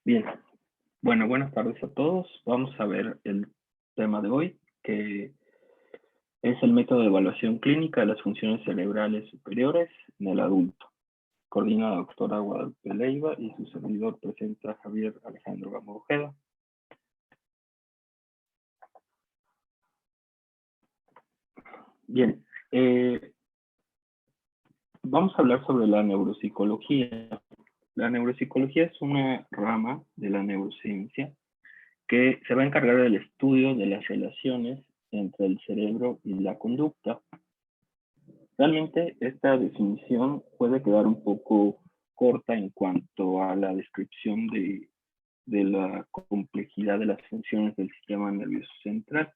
Bien, bueno, buenas tardes a todos. Vamos a ver el tema de hoy, que es el método de evaluación clínica de las funciones cerebrales superiores en el adulto. Coordina la doctora Guadalupe Leiva y su servidor presenta a Javier Alejandro Gamboa Ojeda. Bien, vamos a hablar sobre la neuropsicología. La neuropsicología es una rama de la neurociencia que se va a encargar del estudio de las relaciones entre el cerebro y la conducta. Realmente esta definición puede quedar un poco corta en cuanto a la descripción de la complejidad de las funciones del sistema nervioso central.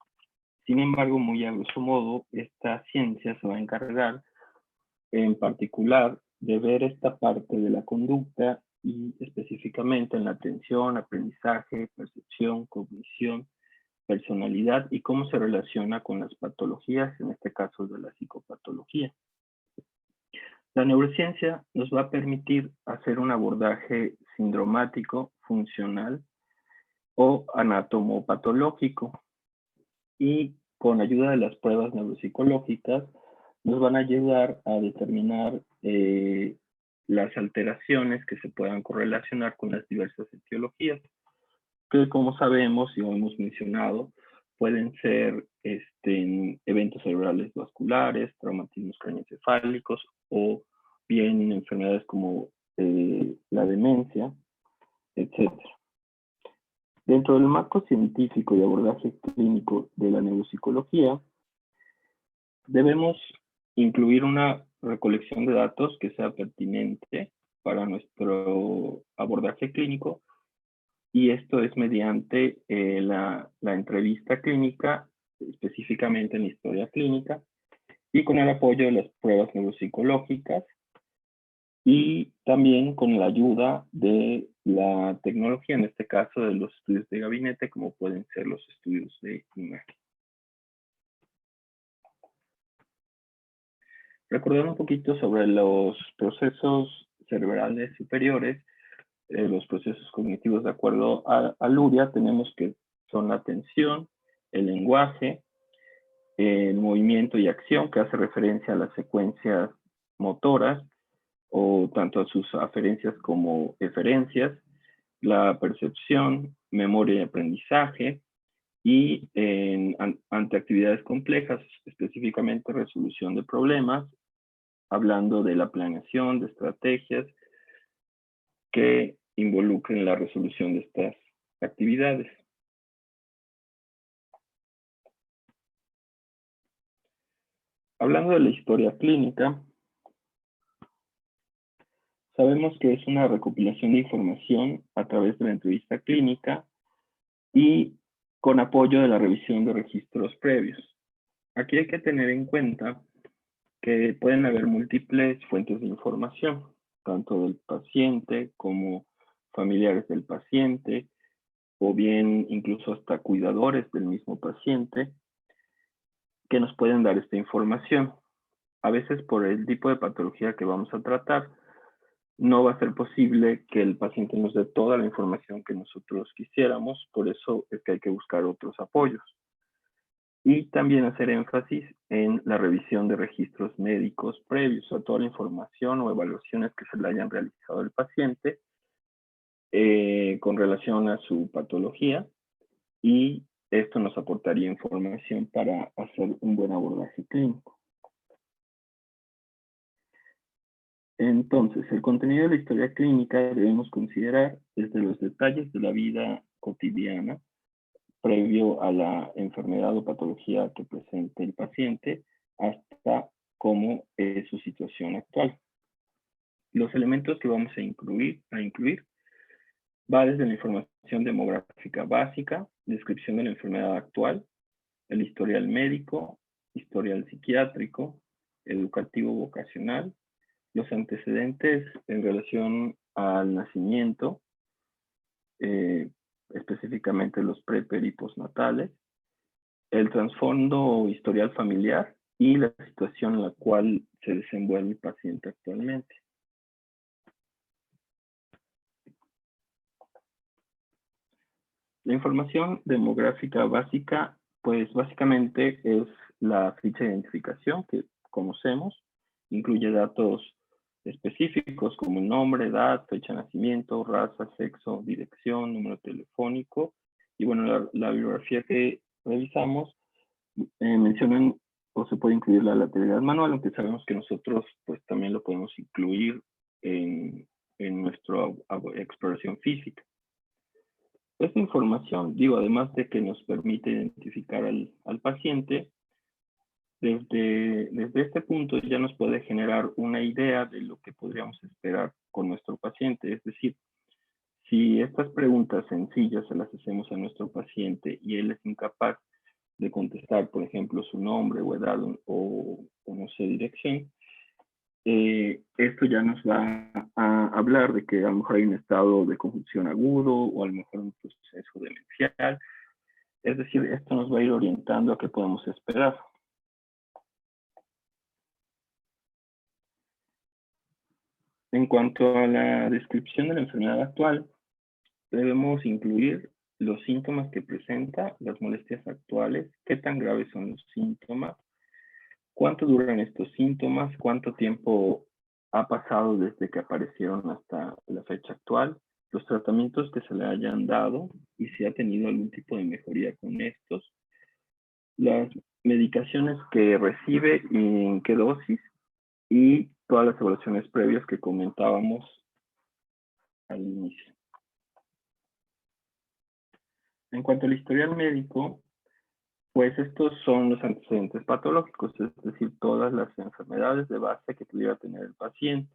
Sin embargo, muy a grosso modo, esta ciencia se va a encargar en particular de ver esta parte de la conducta y específicamente en la atención, aprendizaje, percepción, cognición, personalidad y cómo se relaciona con las patologías, en este caso de la psicopatología. La neurociencia nos va a permitir hacer un abordaje sindromático, funcional o anatomopatológico, y con ayuda de las pruebas neuropsicológicas nos van a ayudar a determinar las alteraciones que se puedan correlacionar con las diversas etiologías, que como sabemos y hemos mencionado, pueden ser eventos cerebrales vasculares, traumatismos craneoencefálicos o bien enfermedades como la demencia, etc. Dentro del marco científico y abordaje clínico de la neuropsicología, debemos incluir una recolección de datos que sea pertinente para nuestro abordaje clínico, y esto es mediante la entrevista clínica, específicamente en historia clínica, y con el apoyo de las pruebas neuropsicológicas y también con la ayuda de la tecnología, en este caso de los estudios de gabinete, como pueden ser los estudios de imagen. Recordando un poquito sobre los procesos cerebrales superiores, los procesos cognitivos de acuerdo a Luria, tenemos que son la atención, el lenguaje, el movimiento y acción, que hace referencia a las secuencias motoras, o tanto a sus aferencias como eferencias, la percepción, memoria y aprendizaje, y ante actividades complejas, específicamente resolución de problemas, hablando de la planeación de estrategias que involucren la resolución de estas actividades. Hablando de la historia clínica, sabemos que es una recopilación de información a través de la entrevista clínica y con apoyo de la revisión de registros previos. Aquí hay que tener en cuenta que pueden haber múltiples fuentes de información, tanto del paciente como familiares del paciente, o bien incluso hasta cuidadores del mismo paciente, que nos pueden dar esta información. A veces por el tipo de patología que vamos a tratar, no va a ser posible que el paciente nos dé toda la información que nosotros quisiéramos, por eso es que hay que buscar otros apoyos. Y también hacer énfasis en la revisión de registros médicos previos a toda la información o evaluaciones que se le hayan realizado al paciente con relación a su patología, y esto nos aportaría información para hacer un buen abordaje clínico. Entonces, el contenido de la historia clínica debemos considerar desde los detalles de la vida cotidiana previo a la enfermedad o patología que presente el paciente hasta cómo es su situación actual. Los elementos que vamos a incluir va desde la información demográfica básica, descripción de la enfermedad actual, el historial médico, historial psiquiátrico, educativo vocacional, los antecedentes en relación al nacimiento, específicamente los pre-, y postnatales, el trasfondo historial familiar y la situación en la cual se desenvuelve el paciente actualmente. La información demográfica básica, pues básicamente es la ficha de identificación que conocemos, incluye datos específicos como el nombre, edad, fecha de nacimiento, raza, sexo, dirección, número telefónico, y bueno, la bibliografía que revisamos mencionan o se puede incluir la lateralidad manual, aunque sabemos que nosotros pues también lo podemos incluir en nuestra exploración física. Esta información, digo, además de que nos permite identificar al paciente, desde este punto ya nos puede generar una idea de lo que podríamos esperar con nuestro paciente. Es decir, si estas preguntas sencillas se las hacemos a nuestro paciente y él es incapaz de contestar, por ejemplo, su nombre o edad o no sé, dirección, esto ya nos va a hablar de que a lo mejor hay un estado de confusión agudo o a lo mejor un proceso demencial. Es decir, esto nos va a ir orientando a qué podemos esperar. En cuanto a la descripción de la enfermedad actual, debemos incluir los síntomas que presenta, las molestias actuales, qué tan graves son los síntomas, cuánto duran estos síntomas, cuánto tiempo ha pasado desde que aparecieron hasta la fecha actual, los tratamientos que se le hayan dado y si ha tenido algún tipo de mejoría con estos, las medicaciones que recibe y en qué dosis, y todas las evaluaciones previas que comentábamos al inicio. En cuanto al historial médico, pues estos son los antecedentes patológicos, es decir, todas las enfermedades de base que pudiera tener el paciente.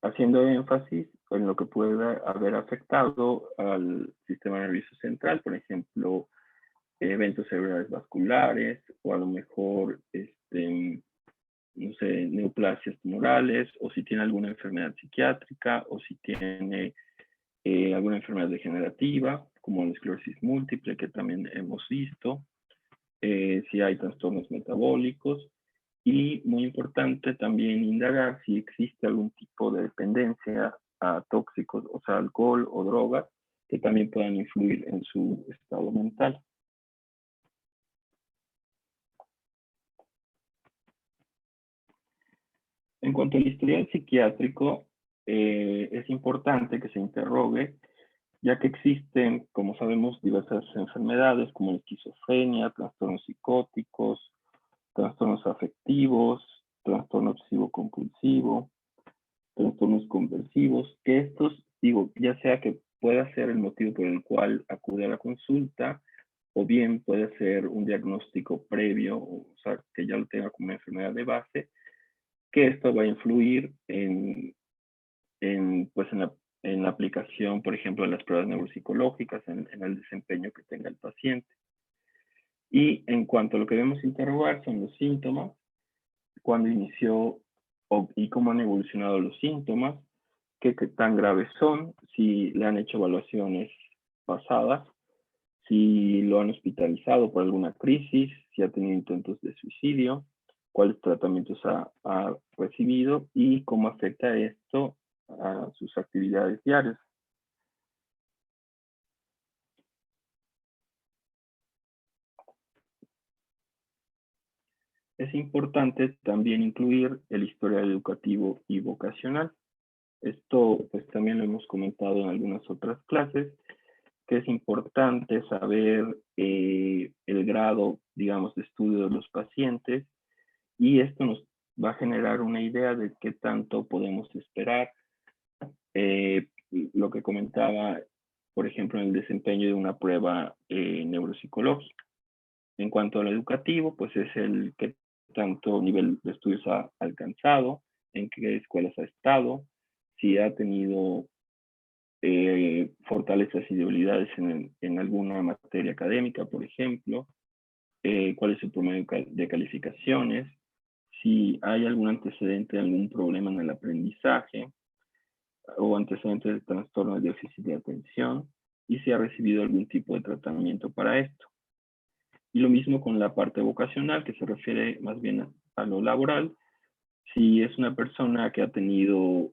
Haciendo énfasis en lo que pueda haber afectado al sistema nervioso central, por ejemplo, eventos cerebrales vasculares, o a lo mejor, no sé, neoplasias tumorales, o si tiene alguna enfermedad psiquiátrica, o si tiene alguna enfermedad degenerativa, como la esclerosis múltiple, que también hemos visto, si hay trastornos metabólicos, y muy importante también indagar si existe algún tipo de dependencia a tóxicos, o sea, alcohol o drogas, que también puedan influir en su estado mental. En cuanto al historial psiquiátrico, es importante que se interrogue, ya que existen, como sabemos, diversas enfermedades como la esquizofrenia, trastornos psicóticos, trastornos afectivos, trastorno obsesivo-compulsivo, trastornos conversivos, que estos, digo, ya sea que pueda ser el motivo por el cual acude a la consulta, o bien puede ser un diagnóstico previo, o sea, que ya lo tenga como una enfermedad de base, que esto va a influir pues en la aplicación, por ejemplo, de las pruebas neuropsicológicas, en el desempeño que tenga el paciente. Y en cuanto a lo que debemos interrogar son los síntomas, cuándo inició y cómo han evolucionado los síntomas, qué tan graves son, si le han hecho evaluaciones pasadas, si lo han hospitalizado por alguna crisis, si ha tenido intentos de suicidio, cuáles tratamientos ha recibido y cómo afecta esto a sus actividades diarias. Es importante también incluir el historial educativo y vocacional. Esto pues también lo hemos comentado en algunas otras clases, que es importante saber el grado, digamos, de estudio de los pacientes, y esto nos va a generar una idea de qué tanto podemos esperar. Lo que comentaba, por ejemplo, en el desempeño de una prueba neuropsicológica. En cuanto al educativo, pues es el qué tanto nivel de estudios ha alcanzado, en qué escuelas ha estado, si ha tenido fortalezas y debilidades en alguna materia académica, por ejemplo, cuál es su promedio de calificaciones, si hay algún antecedente de algún problema en el aprendizaje o antecedentes de trastorno de déficit de atención, y si ha recibido algún tipo de tratamiento para esto. Y lo mismo con la parte vocacional, que se refiere más bien a lo laboral, Si es una persona que ha tenido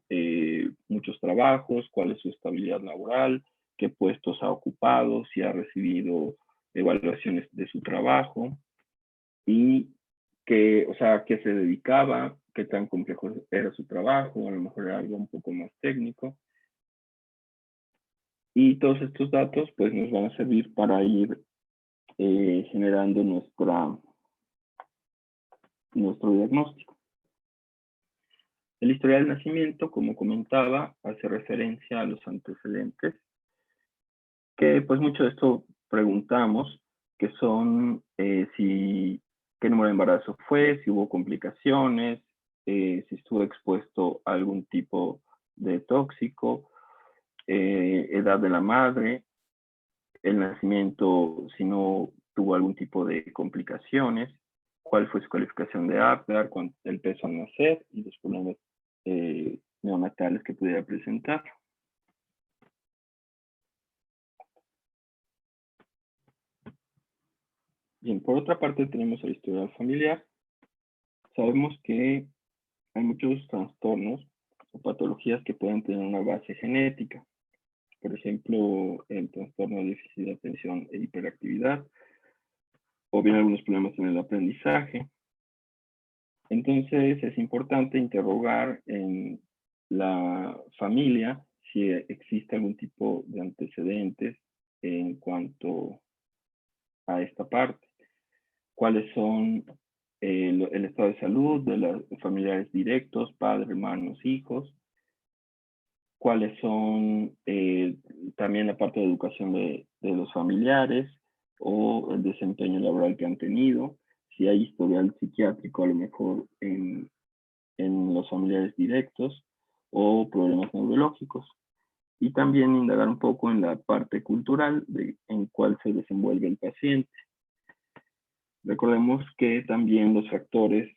muchos trabajos, cuál es su estabilidad laboral, qué puestos ha ocupado, si ha recibido evaluaciones de su trabajo y que, o sea, qué se dedicaba, qué tan complejo era su trabajo, a lo mejor era algo un poco más técnico. Y todos estos datos pues nos van a servir para ir generando nuestro diagnóstico. El historial del nacimiento, como comentaba, hace referencia a los antecedentes, que pues mucho de esto preguntamos, que son qué número de embarazo fue, si hubo complicaciones, si estuvo expuesto a algún tipo de tóxico, edad de la madre, el nacimiento, si no tuvo algún tipo de complicaciones, cuál fue su calificación de Apgar, el peso al nacer y los problemas neonatales que pudiera presentar. Bien, por otra parte tenemos el historial familiar. Sabemos que hay muchos trastornos o patologías que pueden tener una base genética. Por ejemplo, el trastorno de déficit de atención e hiperactividad, o bien algunos problemas en el aprendizaje. Entonces es importante interrogar en la familia si existe algún tipo de antecedentes en cuanto a esta parte. ¿Cuáles son el estado de salud de los familiares directos, padres, hermanos, hijos? ¿Cuáles son también la parte de educación de los familiares o el desempeño laboral que han tenido? Si hay historial psiquiátrico a lo mejor en los familiares directos o problemas neurológicos. Y también indagar un poco en la parte cultural en cuál se desenvuelve el paciente. Recordemos que también los factores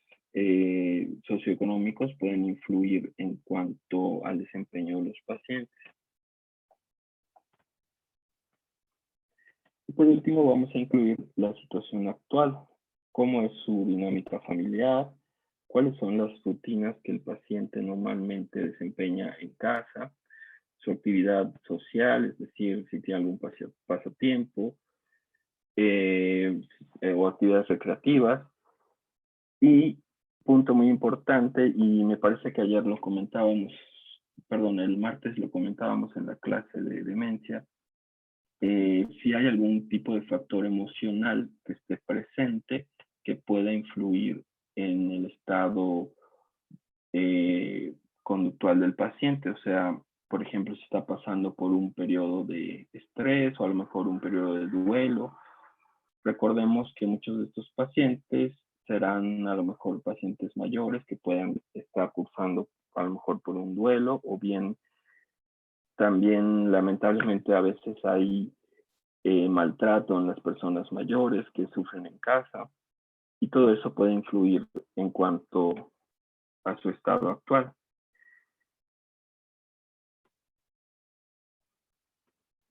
socioeconómicos pueden influir en cuanto al desempeño de los pacientes. Y por último vamos a incluir la situación actual, cómo es su dinámica familiar, cuáles son las rutinas que el paciente normalmente desempeña en casa, su actividad social, es decir, si tiene algún pasatiempo o actividades recreativas. Y punto muy importante, y me parece que ayer lo comentábamos, perdón, el martes lo comentábamos en la clase de demencia, si hay algún tipo de factor emocional que esté presente que pueda influir en el estado conductual del paciente, o sea, por ejemplo, si está pasando por un periodo de estrés o a lo mejor un periodo de duelo. Recordemos que muchos de estos pacientes serán a lo mejor pacientes mayores que puedan estar cursando a lo mejor por un duelo o bien también lamentablemente a veces hay maltrato en las personas mayores que sufren en casa y todo eso puede influir en cuanto a su estado actual.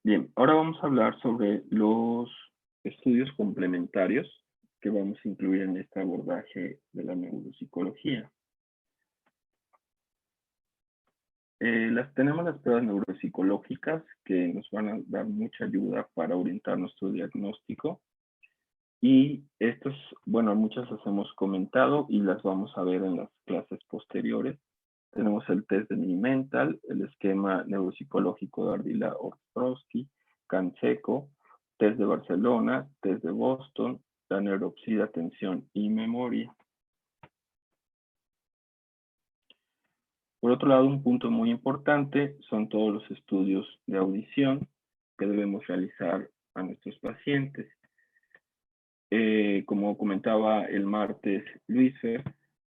Bien, ahora vamos a hablar sobre los estudios complementarios que vamos a incluir en este abordaje de la neuropsicología. Tenemos las pruebas neuropsicológicas que nos van a dar mucha ayuda para orientar nuestro diagnóstico. Y estos, bueno, muchas las hemos comentado y las vamos a ver en las clases posteriores. Tenemos el test de Mini-Mental, el esquema neuropsicológico de Ardila-Ostrowski, Canseco, test de Barcelona, test de Boston, la neuropsia de atención y memoria. Por otro lado, un punto muy importante son todos los estudios de audición que debemos realizar a nuestros pacientes. Como comentaba el martes Luisfer,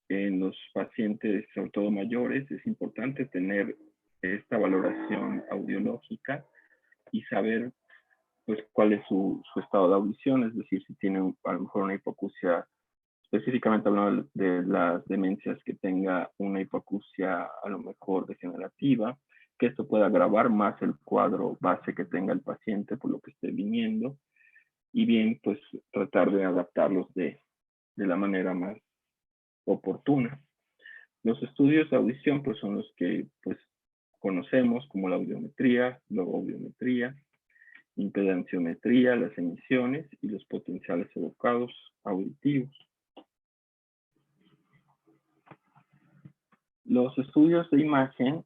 en los pacientes, sobre todo mayores, es importante tener esta valoración audiológica y saber pues, cuál es su estado de audición, es decir, si tiene a lo mejor una hipoacusia, específicamente hablando de las demencias, que tenga una hipoacusia a lo mejor degenerativa, que esto pueda agravar más el cuadro base que tenga el paciente por lo que esté viniendo, y bien, pues tratar de adaptarlos de la manera más oportuna. Los estudios de audición pues son los que pues conocemos como la audiometría, logoaudiometría, impedanciometría, las emisiones y los potenciales evocados auditivos. Los estudios de imagen,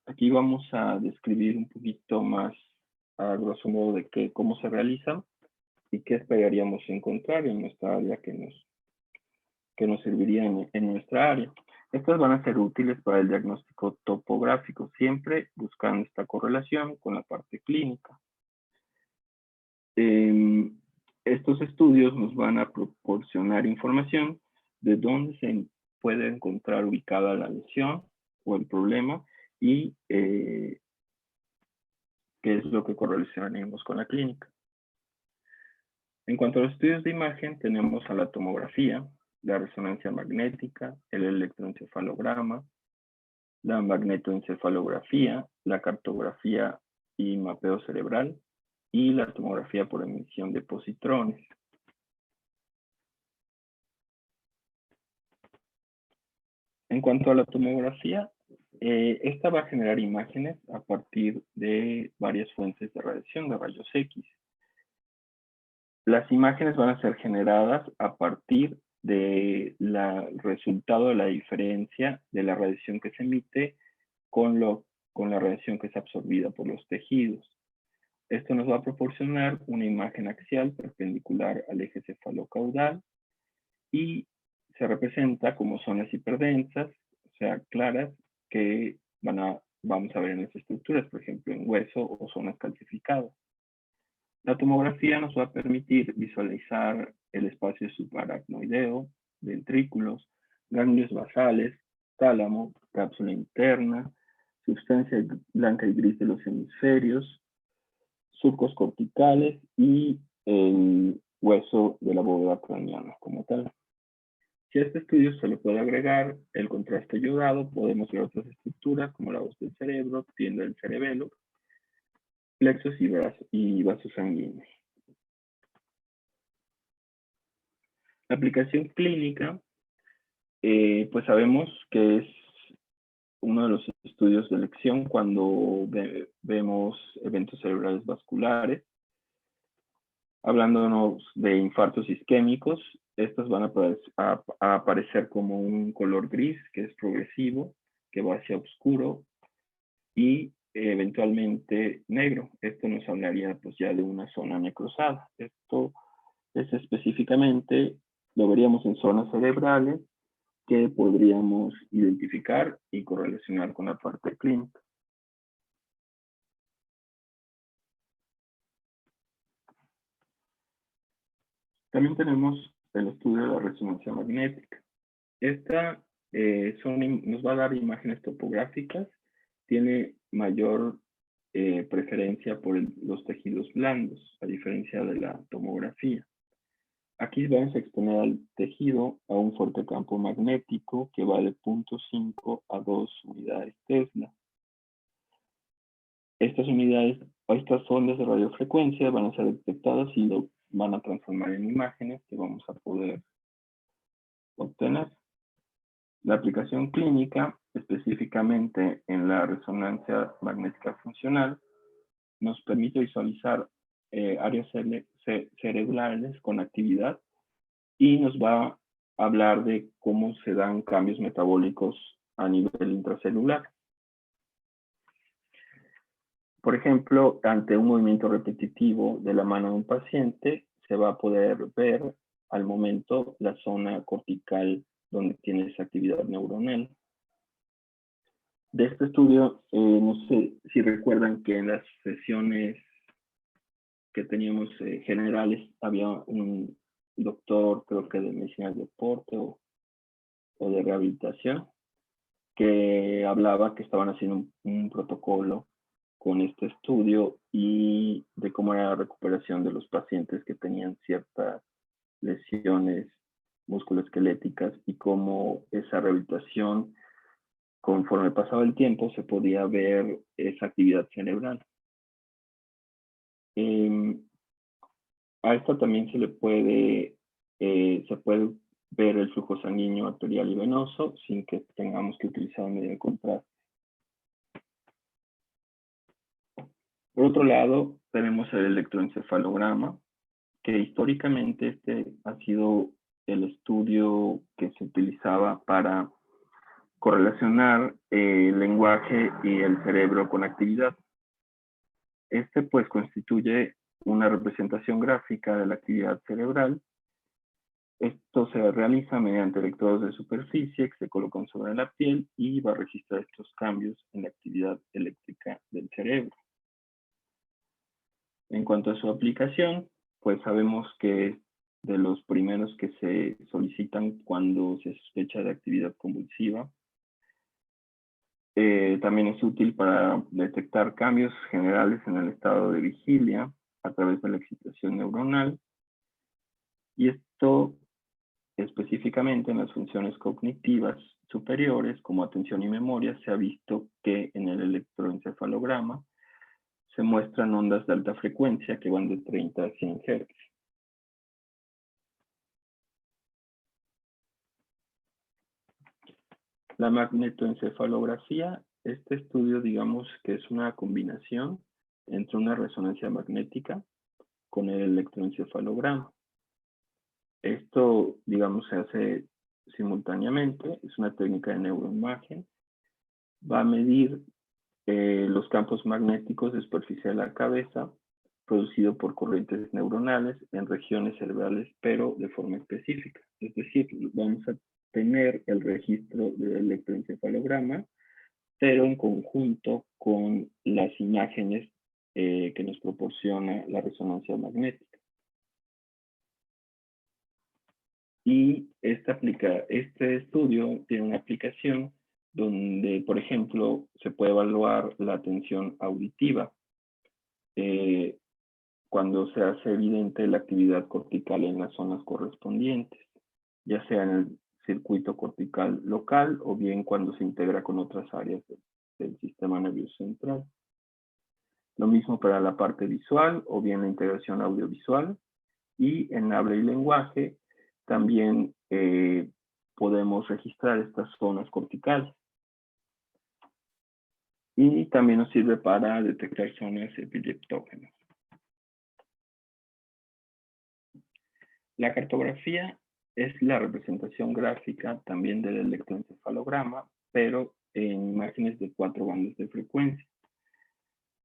aquí vamos a describir un poquito más a grosso modo de cómo se realizan y qué esperaríamos encontrar en nuestra área que nos serviría en nuestra área. Estas van a ser útiles para el diagnóstico topográfico, siempre buscando esta correlación con la parte clínica. Estos estudios nos van a proporcionar información de dónde se puede encontrar ubicada la lesión o el problema y qué es lo que correlacionaremos con la clínica. En cuanto a los estudios de imagen, tenemos a la tomografía, la resonancia magnética, el electroencefalograma, la magnetoencefalografía, la cartografía y mapeo cerebral y la tomografía por emisión de positrones. En cuanto a la tomografía, esta va a generar imágenes a partir de varias fuentes de radiación de rayos X. Las imágenes van a ser generadas a partir del resultado de la diferencia de la radiación que se emite con la radiación que es absorbida por los tejidos. Esto nos va a proporcionar una imagen axial perpendicular al eje cefalocaudal y se representa como zonas hiperdensas, o sea, claras, que vamos a ver en las estructuras, por ejemplo, en hueso o zonas calcificadas. La tomografía nos va a permitir visualizar el espacio subaracnoideo, ventrículos, ganglios basales, tálamo, cápsula interna, sustancia blanca y gris de los hemisferios, surcos corticales y el hueso de la bóveda craneana como tal. Si a este estudio se le puede agregar el contraste iodado, podemos ver otras estructuras como la voz del cerebro, tienda del cerebelo, plexos y vasos sanguíneos. La aplicación clínica, pues sabemos que es uno de los estudios de elección cuando vemos eventos cerebrales vasculares. Hablándonos de infartos isquémicos, estos van a aparecer como un color gris, que es progresivo, que va hacia oscuro, y eventualmente negro. Esto nos hablaría pues ya de una zona necrosada. Esto es específicamente, lo veríamos en zonas cerebrales que podríamos identificar y correlacionar con la parte clínica. También tenemos el estudio de la resonancia magnética. Esta nos va a dar imágenes topográficas, tiene mayor preferencia por los tejidos blandos, a diferencia de la tomografía. Aquí vamos a exponer al tejido a un fuerte campo magnético que va de 0.5 a 2 unidades Tesla. Estas ondas de radiofrecuencia van a ser detectadas y lo van a transformar en imágenes que vamos a poder obtener. La aplicación clínica, específicamente en la resonancia magnética funcional, nos permite visualizar áreas cerebrales con actividad y nos va a hablar de cómo se dan cambios metabólicos a nivel intracelular. Por ejemplo, ante un movimiento repetitivo de la mano de un paciente, se va a poder ver al momento la zona cortical donde tiene esa actividad neuronal. De este estudio, no sé si recuerdan que en las sesiones que teníamos generales había un doctor, creo que de medicina del deporte o de rehabilitación, que hablaba que estaban haciendo un protocolo con este estudio y de cómo era la recuperación de los pacientes que tenían ciertas lesiones musculoesqueléticas y cómo esa rehabilitación, conforme pasaba el tiempo, se podía ver esa actividad cerebral. A esta también se puede ver el flujo sanguíneo arterial y venoso sin que tengamos que utilizar un medio de contraste. Por otro lado, tenemos el electroencefalograma, que históricamente este ha sido el estudio que se utilizaba para correlacionar el lenguaje y el cerebro con actividad. Este pues constituye una representación gráfica de la actividad cerebral. Esto se realiza mediante electrodos de superficie que se colocan sobre la piel y va a registrar estos cambios en la actividad eléctrica del cerebro. En cuanto a su aplicación, pues sabemos que es de los primeros que se solicitan cuando se sospecha de actividad convulsiva. También es útil para detectar cambios generales en el estado de vigilia a través de la excitación neuronal. Y esto específicamente en las funciones cognitivas superiores, como atención y memoria, se ha visto que en el electroencefalograma se muestran ondas de alta frecuencia que van de 30 a 100 Hz. La magnetoencefalografía, este estudio digamos que es una combinación entre una resonancia magnética con el electroencefalograma. Esto, digamos, se hace simultáneamente, es una técnica de neuroimagen. Va a medir los campos magnéticos de superficie de la cabeza producido por corrientes neuronales en regiones cerebrales, pero de forma específica. Es decir, vamos a tener el registro del electroencefalograma, pero en conjunto con las imágenes que nos proporciona la resonancia magnética. Y este estudio tiene una aplicación donde, por ejemplo, se puede evaluar la atención auditiva cuando se hace evidente la actividad cortical en las zonas correspondientes, ya sea en el circuito cortical local o bien cuando se integra con otras áreas del sistema nervioso central. Lo mismo para la parte visual o bien la integración audiovisual. Y en habla y lenguaje también podemos registrar estas zonas corticales. Y también nos sirve para detectar zonas epileptógenas. La cartografía es la representación gráfica también del electroencefalograma, pero en imágenes de 4 bandas de frecuencia.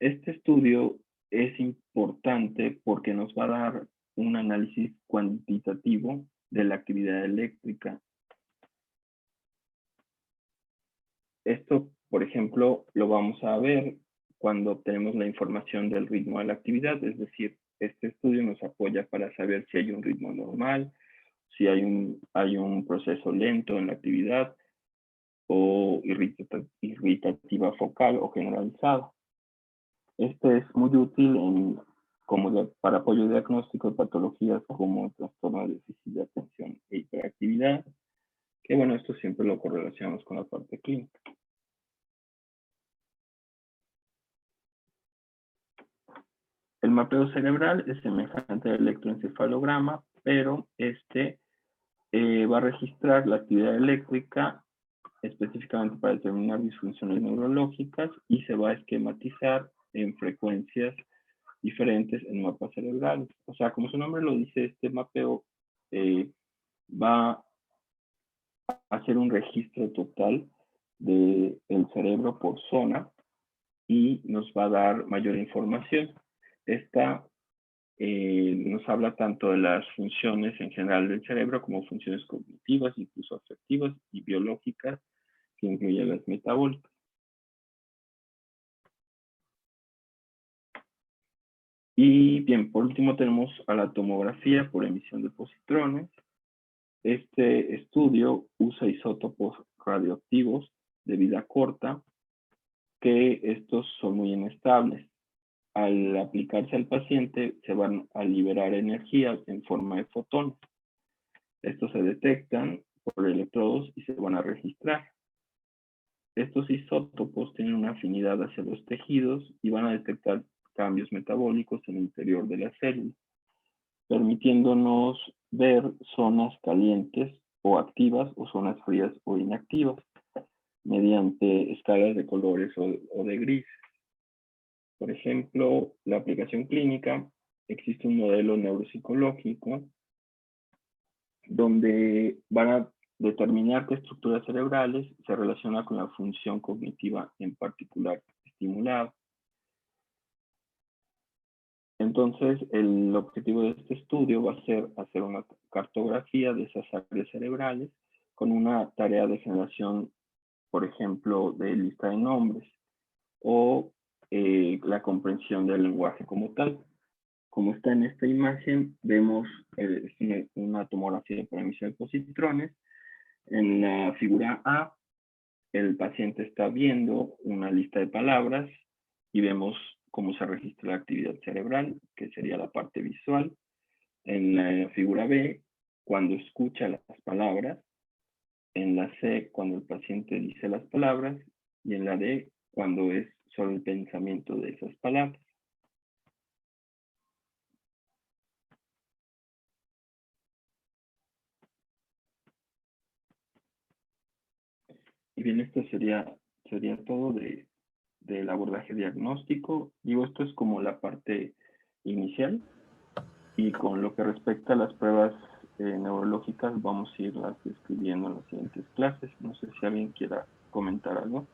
Este estudio es importante porque nos va a dar un análisis cuantitativo de la actividad eléctrica. Esto, por ejemplo, lo vamos a ver cuando obtenemos la información del ritmo de la actividad, es decir, este estudio nos apoya para saber si hay un ritmo normal, si hay un proceso lento en la actividad o irritativa focal o generalizada. Este es muy útil para apoyo diagnóstico de patologías como el trastorno de déficit de atención e hiperactividad, que bueno, esto siempre lo correlacionamos con la parte clínica. El mapeo cerebral es semejante al electroencefalograma, pero este va a registrar la actividad eléctrica específicamente para determinar disfunciones neurológicas y se va a esquematizar en frecuencias diferentes en mapas cerebrales. O sea, como su nombre lo dice, este mapeo va a hacer un registro total del cerebro por zona y nos va a dar mayor información. Esta nos habla tanto de las funciones en general del cerebro como funciones cognitivas, incluso afectivas y biológicas, que incluyen las metabólicas. Y bien, por último tenemos a la tomografía por emisión de positrones. Este estudio usa isótopos radioactivos de vida corta, que estos son muy inestables. Al aplicarse al paciente se van a liberar energías en forma de fotones. Estos se detectan por electrodos y se van a registrar. Estos isótopos tienen una afinidad hacia los tejidos y van a detectar cambios metabólicos en el interior de la célula, permitiéndonos ver zonas calientes o activas o zonas frías o inactivas mediante escalas de colores o de gris. Por ejemplo, la aplicación clínica, existe un modelo neuropsicológico donde van a determinar qué estructuras cerebrales se relacionan con la función cognitiva en particular estimulada. Entonces, el objetivo de este estudio va a ser hacer una cartografía de esas áreas cerebrales con una tarea de generación, por ejemplo, de lista de nombres o la comprensión del lenguaje como tal. Como está en esta imagen, vemos una tomografía de emisión de positrones. En la figura A, el paciente está viendo una lista de palabras y vemos cómo se registra la actividad cerebral, que sería la parte visual. En la figura B, cuando escucha las palabras. En la C, cuando el paciente dice las palabras. Y en la D, cuando es solo el pensamiento de esas palabras. Y bien, esto sería todo del abordaje diagnóstico. Digo, esto es como la parte inicial. Y con lo que respecta a las pruebas neurológicas, vamos a irlas describiendo en las siguientes clases. No sé si alguien quiera comentar algo.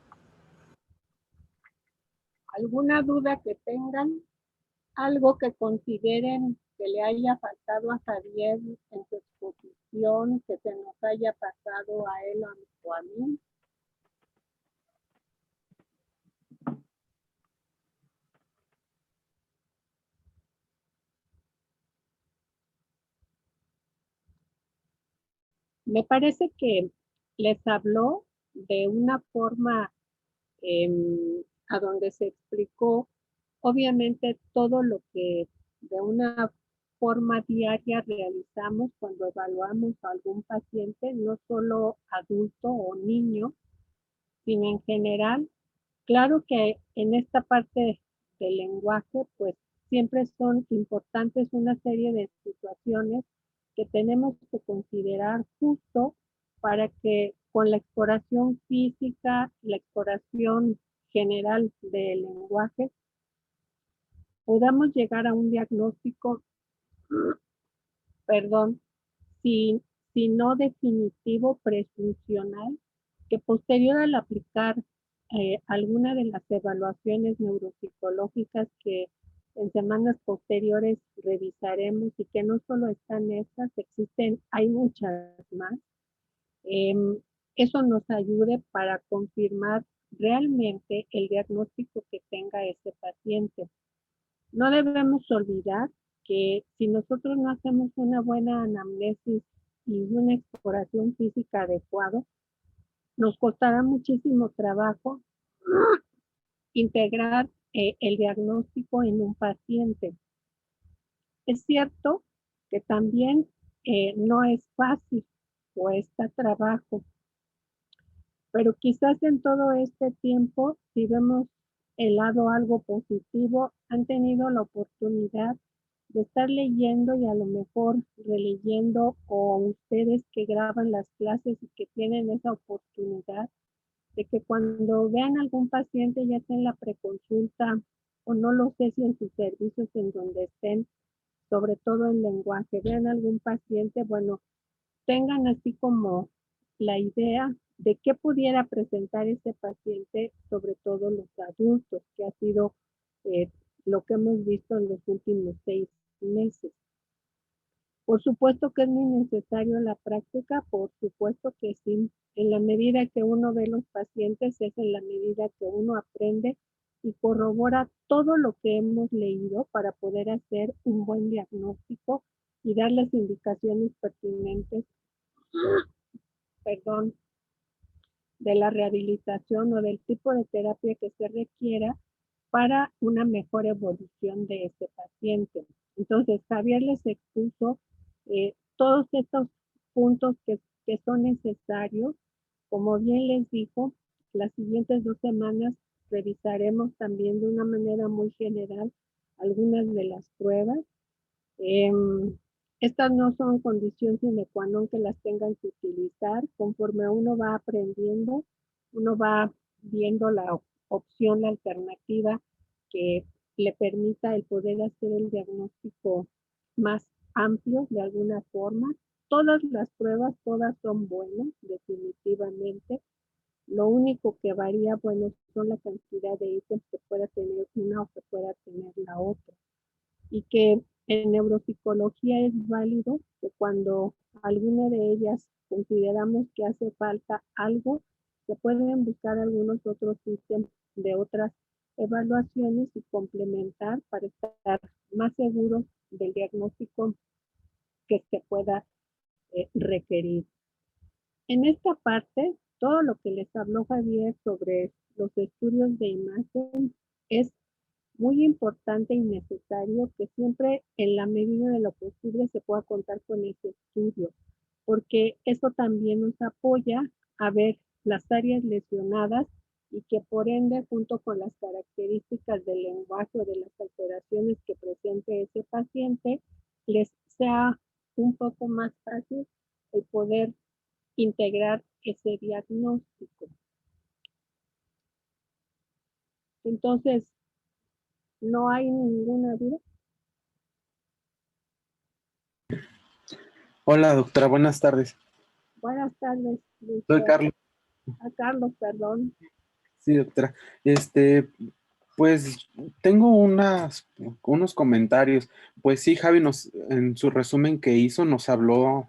¿Alguna duda que tengan? ¿Algo que consideren que le haya faltado a Javier en su exposición, que se nos haya pasado a él o a mí? Me parece que les habló de una forma a donde se explicó, obviamente, todo lo que de una forma diaria realizamos cuando evaluamos a algún paciente, no solo adulto o niño, sino en general. Claro que en esta parte del lenguaje, pues siempre son importantes una serie de situaciones que tenemos que considerar justo para que con la exploración física, la exploración general del lenguaje, podamos llegar a un diagnóstico, perdón, si, si no definitivo, presuncional, que posterior al aplicar alguna de las evaluaciones neuropsicológicas que en semanas posteriores revisaremos y que no solo están estas, existen, hay muchas más. Eso nos ayude para confirmar realmente el diagnóstico que tenga ese paciente. No debemos olvidar que si nosotros no hacemos una buena anamnesis y una exploración física adecuada, nos costará muchísimo trabajo integrar el diagnóstico en un paciente. Es cierto que también no es fácil, cuesta trabajo, pero quizás en todo este tiempo, si vemos el lado algo positivo, han tenido la oportunidad de estar leyendo y a lo mejor releyendo, o ustedes que graban las clases y que tienen esa oportunidad de que cuando vean algún paciente, ya sea en la preconsulta o no lo sé si en sus servicios en donde estén, sobre todo en lenguaje, vean algún paciente, bueno, tengan así como la idea de qué pudiera presentar ese paciente, sobre todo los adultos, que ha sido eh, lo que hemos visto en los últimos 6 meses. Por supuesto que es muy necesario la práctica, por supuesto que sí. En la medida que uno ve los pacientes es en la medida que uno aprende y corrobora todo lo que hemos leído para poder hacer un buen diagnóstico y dar las indicaciones pertinentes, perdón, de la rehabilitación o del tipo de terapia que se requiera para una mejor evolución de este paciente. Entonces, Javier les expuso todos estos puntos que son necesarios. Como bien les dijo, las siguientes 2 semanas revisaremos también de una manera muy general algunas de las pruebas. Estas no son condición sine qua non que las tengan que utilizar. Conforme uno va aprendiendo, uno va viendo la opción, la alternativa que le permita el poder hacer el diagnóstico más amplio de alguna forma. Todas las pruebas, todas son buenas, definitivamente. Lo único que varía, bueno, son la cantidad de ítems que pueda tener una o que pueda tener la otra. Y que en neuropsicología es válido que cuando alguna de ellas consideramos que hace falta algo, se pueden buscar algunos otros ítems de otras evaluaciones y complementar para estar más seguros del diagnóstico que se pueda requerir. En esta parte, todo lo que les habló Javier sobre los estudios de imagen es muy importante y necesario que siempre en la medida de lo posible se pueda contar con ese estudio, porque eso también nos apoya a ver las áreas lesionadas y que por ende, junto con las características del lenguaje o de las alteraciones que presente ese paciente, les sea un poco más fácil el poder integrar ese diagnóstico. Entonces, no hay ninguna duda. Hola, doctora, buenas tardes. Buenas tardes, Soy Lucio. Carlos. A Carlos, perdón. Sí, doctora. Pues tengo unos comentarios. Pues sí, Javi en su resumen que hizo, nos habló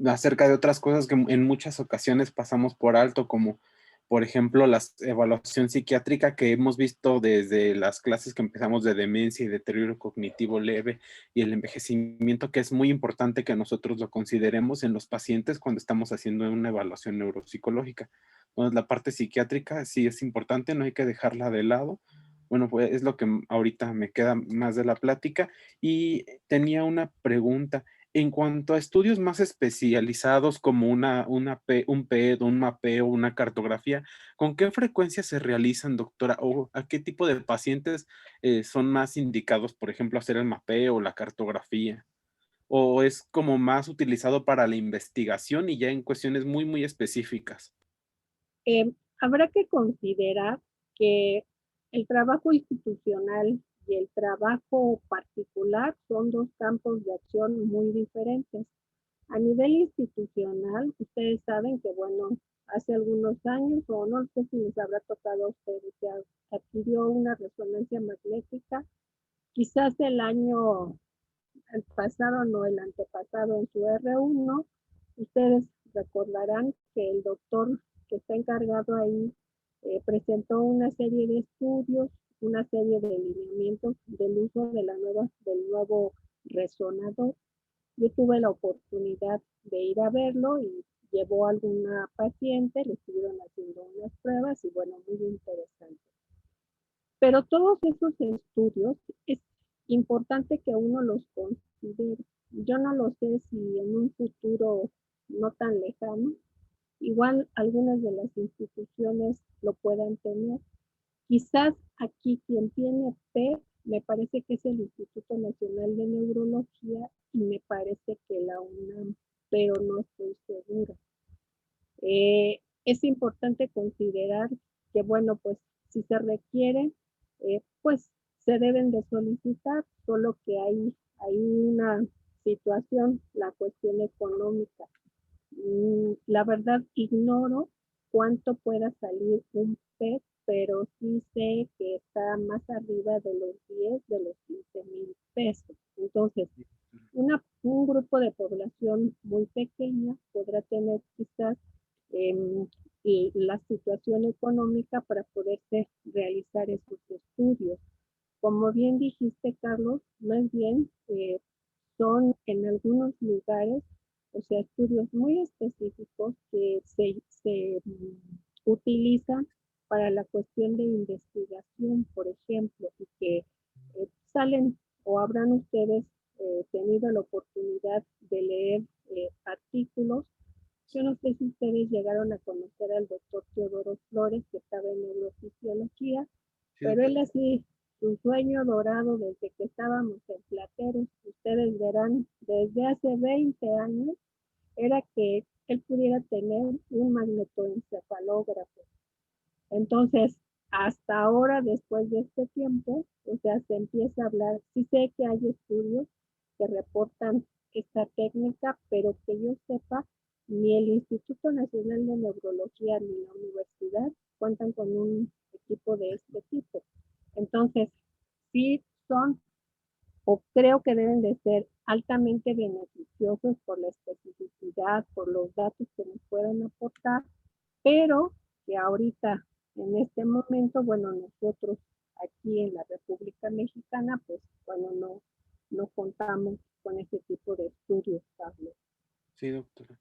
acerca de otras cosas que en muchas ocasiones pasamos por alto, como por ejemplo la evaluación psiquiátrica que hemos visto desde las clases que empezamos de demencia y deterioro cognitivo leve y el envejecimiento, que es muy importante que nosotros lo consideremos en los pacientes cuando estamos haciendo una evaluación neuropsicológica. Entonces, la parte psiquiátrica sí es importante, no hay que dejarla de lado. Bueno, pues es lo que ahorita me queda más de la plática. Y tenía una pregunta. En cuanto a estudios más especializados como un PED, un mapeo, una cartografía, ¿con qué frecuencia se realizan, doctora? ¿O a qué tipo de pacientes son más indicados, por ejemplo, hacer el mapeo o la cartografía? ¿O es como más utilizado para la investigación y ya en cuestiones muy, muy específicas? Habrá que considerar que el trabajo institucional y el trabajo particular son dos campos de acción muy diferentes. A nivel institucional, ustedes saben que, bueno, hace algunos años, o no sé si les habrá tocado a ustedes, se adquirió una resonancia magnética, quizás el pasado, no el antepasado, en su R1, ustedes recordarán que el doctor que está encargado ahí presentó una serie de estudios, una serie de lineamientos del uso de del nuevo resonador. Yo tuve la oportunidad de ir a verlo y llevó a alguna paciente, le estuvieron haciendo unas pruebas y bueno, muy interesante. Pero todos esos estudios es importante que uno los considere. Yo no lo sé si en un futuro no tan lejano, igual algunas de las instituciones lo puedan tener. Quizás aquí quien tiene P, me parece que es el Instituto Nacional de Neurología y me parece que la UNAM, pero no estoy segura. Es importante considerar que, bueno, pues si se requiere, pues se deben de solicitar, solo que hay una situación, la cuestión económica. La verdad, ignoro cuánto pueda salir un PET, pero sí sé que está más arriba de los 10, de los 15,000 pesos. Entonces, un grupo de población muy pequeña podrá tener quizás la situación económica para poderse realizar esos estudios. Como bien dijiste, Carlos, más bien son en algunos lugares, o sea, estudios muy específicos que se utilizan para la cuestión de investigación, por ejemplo, y que salen o habrán ustedes tenido la oportunidad de leer artículos. Yo no sé si ustedes llegaron a conocer al doctor Teodoro Flores, que estaba en neurofisiología, Sí, pero él así su sueño dorado desde que estábamos en Plateros, ustedes verán, desde hace 20 años, era que él pudiera tener un magnetoencefalógrafo. Entonces, hasta ahora, después de este tiempo, o sea, se empieza a hablar. Sí sé que hay estudios que reportan esta técnica, pero que yo sepa, ni el Instituto Nacional de Neurología ni la universidad cuentan con un equipo de este tipo. Entonces, sí son, o creo que deben de ser altamente beneficiosos por la especificidad, por los datos que nos pueden aportar, pero que ahorita, en este momento, bueno, nosotros aquí en la República Mexicana, pues, bueno, no contamos con ese tipo de estudios, Carlos. Sí, doctora.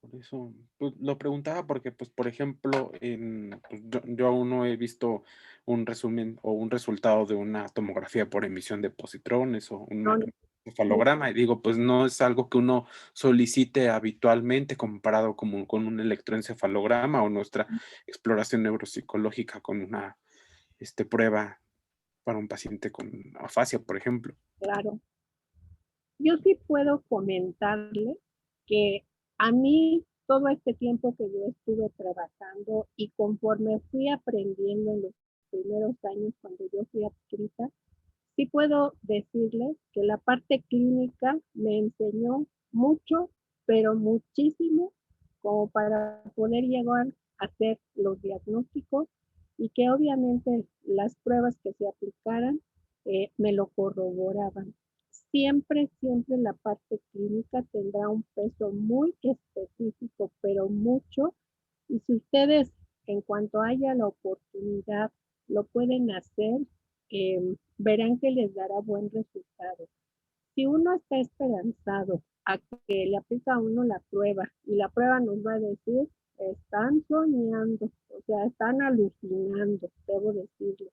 Por eso pues, lo preguntaba porque, pues, por ejemplo, pues, yo aún no he visto un resumen o un resultado de una tomografía por emisión de positrones o un No, encefalograma, y digo, pues no es algo que uno solicite habitualmente comparado con un electroencefalograma o nuestra exploración neuropsicológica con una prueba para un paciente con afasia, por ejemplo. claro. Yo sí puedo comentarle que a mí todo este tiempo que yo estuve trabajando y conforme fui aprendiendo en los primeros años cuando yo fui adscrita, sí puedo decirles que la parte clínica me enseñó mucho, pero muchísimo, como para poder llegar a hacer los diagnósticos y que obviamente las pruebas que se aplicaran me lo corroboraban. Siempre la parte clínica tendrá un peso muy específico, pero mucho. Y si ustedes, en cuanto haya la oportunidad, lo pueden hacer, verán que les dará buen resultado. Si uno está esperanzado a que le aplica a uno la prueba y la prueba nos va a decir, están soñando, o sea, están alucinando, debo decirlo.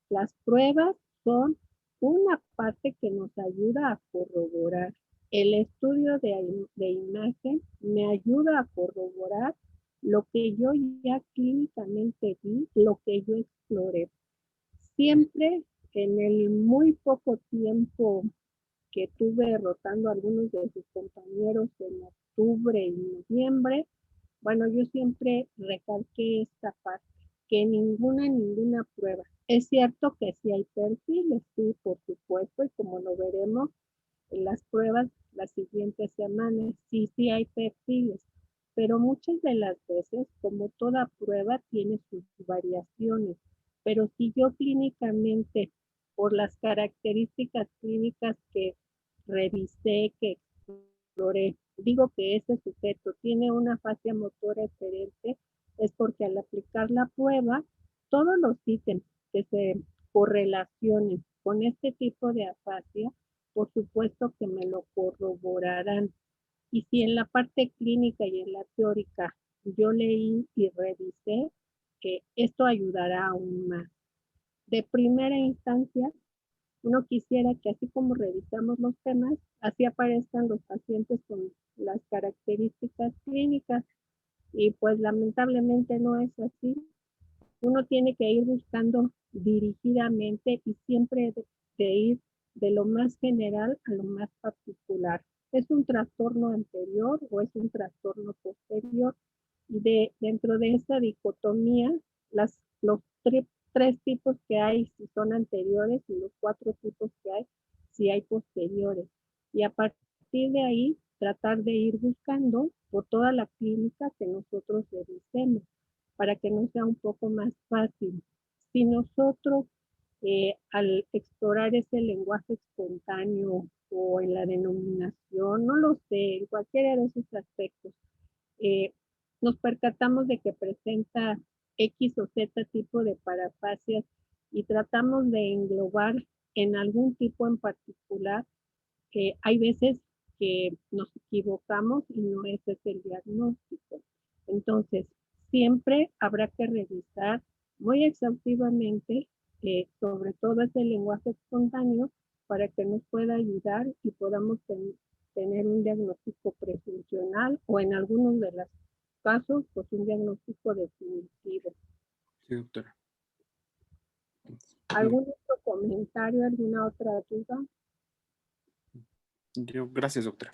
Las pruebas son una parte que nos ayuda a corroborar. El estudio de imagen me ayuda a corroborar lo que yo ya clínicamente vi, lo que yo exploré. Siempre en el muy poco tiempo que tuve rotando a algunos de sus compañeros en octubre y noviembre, bueno, yo siempre recalqué esta parte, que ninguna prueba. Es cierto que sí hay perfiles, sí, por supuesto, y como lo veremos en las pruebas las siguientes semanas, sí hay perfiles, pero muchas de las veces, como toda prueba, tiene sus variaciones. Pero si yo clínicamente, por las características clínicas que revisé, que exploré, digo que ese sujeto tiene una fascia motora diferente, es porque al aplicar la prueba, todos los ítems que se correlacionen con este tipo de afasia, por supuesto que me lo corroborarán. Y si en la parte clínica y en la teórica yo leí y revisé, que esto ayudará aún más. De primera instancia, uno quisiera que así como revisamos los temas, así aparezcan los pacientes con las características clínicas y pues lamentablemente no es así. Uno tiene que ir buscando dirigidamente y siempre de ir de lo más general a lo más particular. ¿Es un trastorno anterior o es un trastorno posterior? Y dentro de esa dicotomía, los tres tipos que hay, si son anteriores, y los 4 tipos que hay, si hay posteriores. Y a partir de ahí, tratar de ir buscando por toda la clínica que nosotros revisemos, para que nos sea un poco más fácil. Si nosotros al explorar ese lenguaje espontáneo o en la denominación, no lo sé, en cualquiera de esos aspectos, eh, nos percatamos de que presenta X o Z tipo de parafasias y tratamos de englobar en algún tipo en particular, hay veces que nos equivocamos y no ese es el diagnóstico. Entonces, siempre habrá que revisar muy exhaustivamente, sobre todo ese lenguaje espontáneo, para que nos pueda ayudar y podamos tener un diagnóstico prefuncional o en algunos de los casos, pues un diagnóstico definitivo. Sí, doctora. ¿Algún otro comentario, alguna otra duda? Gracias, doctora.